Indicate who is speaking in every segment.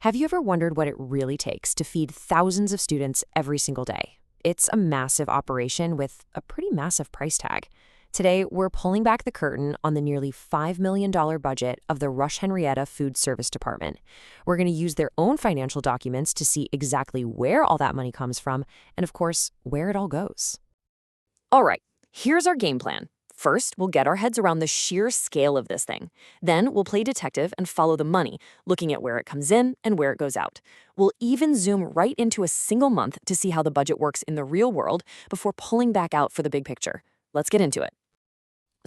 Speaker 1: Have you ever wondered what it really takes to feed thousands of students every single day? It's a massive operation with a pretty massive price tag. Today, we're pulling back the curtain on the nearly $5 million budget of the Rush Henrietta Food Service Department. We're going to use their own financial documents to see exactly where all that money comes from and, of course, where it all goes. All right, here's our game plan. First, we'll get our heads around the sheer scale of this thing. Then we'll play detective and follow the money, looking at where it comes in and where it goes out. We'll even zoom right into a single month to see how the budget works in the real world before pulling back out for the big picture. Let's get into it.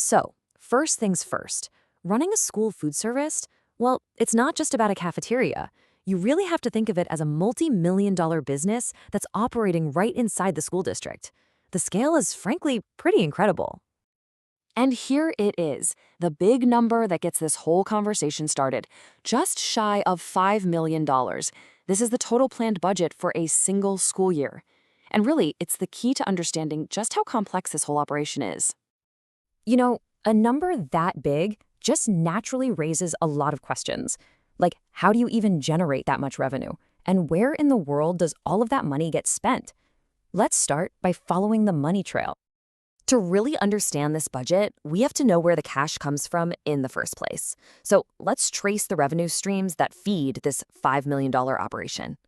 Speaker 1: So, first things first, running a school food service, well, it's not just about a cafeteria. You really have to think of it as a multi-million-dollar business that's operating right inside the school district. The scale is frankly pretty incredible. And here it is, the big number that gets this whole conversation started, just shy of $5 million. This is the total planned budget for a single school year. And really, it's the key to understanding just how complex this whole operation is. You know, a number that big just naturally raises a lot of questions. Like, how do you even generate that much revenue? And where in the world does all of that money get spent? Let's start by following the money trail. To really understand this budget, we have to know where the cash comes from in the first place. So let's trace the revenue streams that feed this $5 million operation.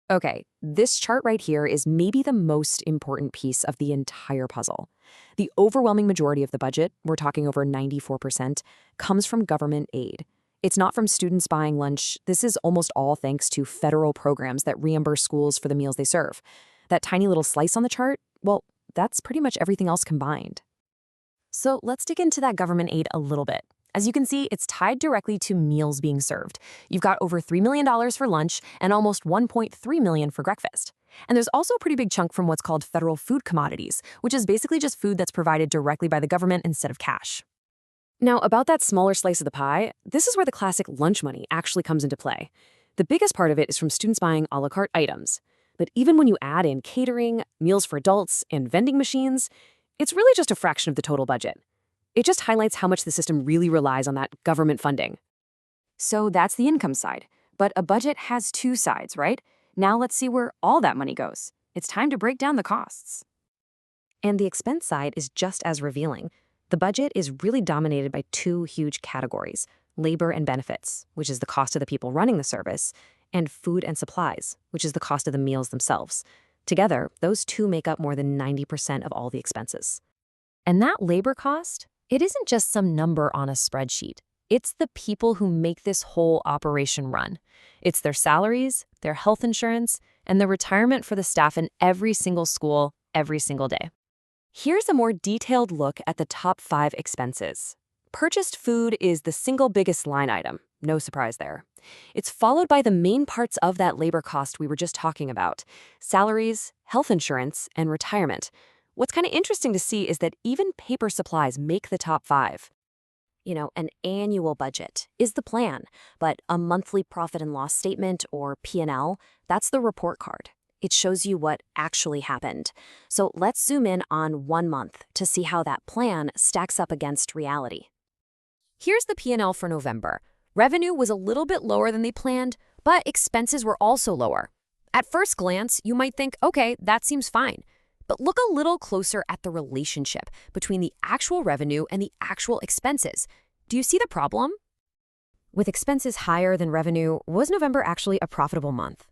Speaker 1: Okay, this chart right here is maybe the most important piece of the entire puzzle. The overwhelming majority of the budget, we're talking over 94%, comes from government aid. It's not from students buying lunch. This is almost all thanks to federal programs that reimburse schools for the meals they serve. That tiny little slice on the chart, well, that's pretty much everything else combined. So let's dig into that government aid a little bit. As you can see, it's tied directly to meals being served. You've got over $3 million for lunch and almost $1.3 million for breakfast. And there's also a pretty big chunk from what's called federal food commodities, which is basically just food that's provided directly by the government instead of cash. Now, about that smaller slice of the pie, this is where the classic lunch money actually comes into play. The biggest part of it is from students buying a la carte items. But even when you add in catering, meals for adults, and vending machines, it's really just a fraction of the total budget. It just highlights how much the system really relies on that government funding. So that's the income side. But a budget has two sides, right? Now let's see where all that money goes. It's time to break down the costs. And the expense side is just as revealing. The budget is really dominated by two huge categories: labor and benefits, which is the cost of the people running the service, and food and supplies, which is the cost of the meals themselves. Together, those two make up more than 90% of all the expenses. And that labor cost, it isn't just some number on a spreadsheet. It's the people who make this whole operation run. It's their salaries, their health insurance, and the retirement for the staff in every single school, every single day. Here's a more detailed look at the top 5 expenses. Purchased food is the single biggest line item. No surprise there. It's followed by the main parts of that labor cost we were just talking about: salaries, health insurance, and retirement. What's kind of interesting to see is that even paper supplies make the top 5. You know, an annual budget is the plan, but a monthly profit and loss statement, or P&L, that's the report card. It shows you what actually happened. So let's zoom in on 1 month to see how that plan stacks up against reality. Here's the P&L for November. Revenue was a little bit lower than they planned, but expenses were also lower. At first glance, you might think, okay, that seems fine. But look a little closer at the relationship between the actual revenue and the actual expenses. Do you see the problem? With expenses higher than revenue, was November actually a profitable month?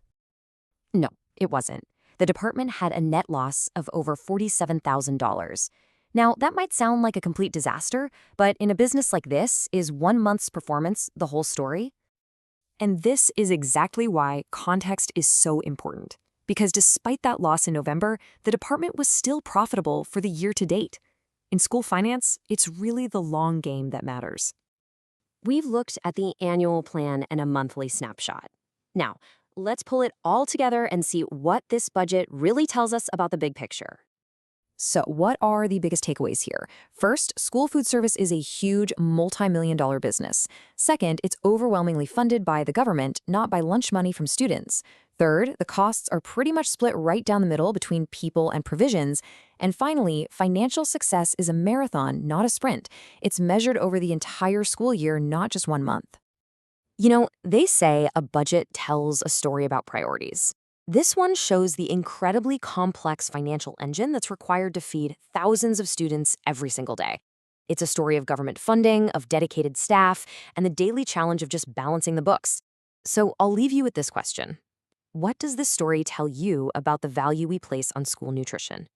Speaker 1: No, it wasn't. The department had a net loss of over $47,000. Now, that might sound like a complete disaster, but in a business like this, is 1 month's performance the whole story? And this is exactly why context is so important. Because despite that loss in November, the department was still profitable for the year to date. In school finance, it's really the long game that matters. We've looked at the annual plan and a monthly snapshot. Now, let's pull it all together and see what this budget really tells us about the big picture. So what are the biggest takeaways here? First, school food service is a huge multi-million-dollar business. Second, it's overwhelmingly funded by the government, not by lunch money from students. Third, the costs are pretty much split right down the middle between people and provisions. And finally, financial success is a marathon, not a sprint. It's measured over the entire school year, not just 1 month. They say a budget tells a story about priorities. This one shows the incredibly complex financial engine that's required to feed thousands of students every single day. It's a story of government funding, of dedicated staff, and the daily challenge of just balancing the books. So I'll leave you with this question. What does this story tell you about the value we place on school nutrition?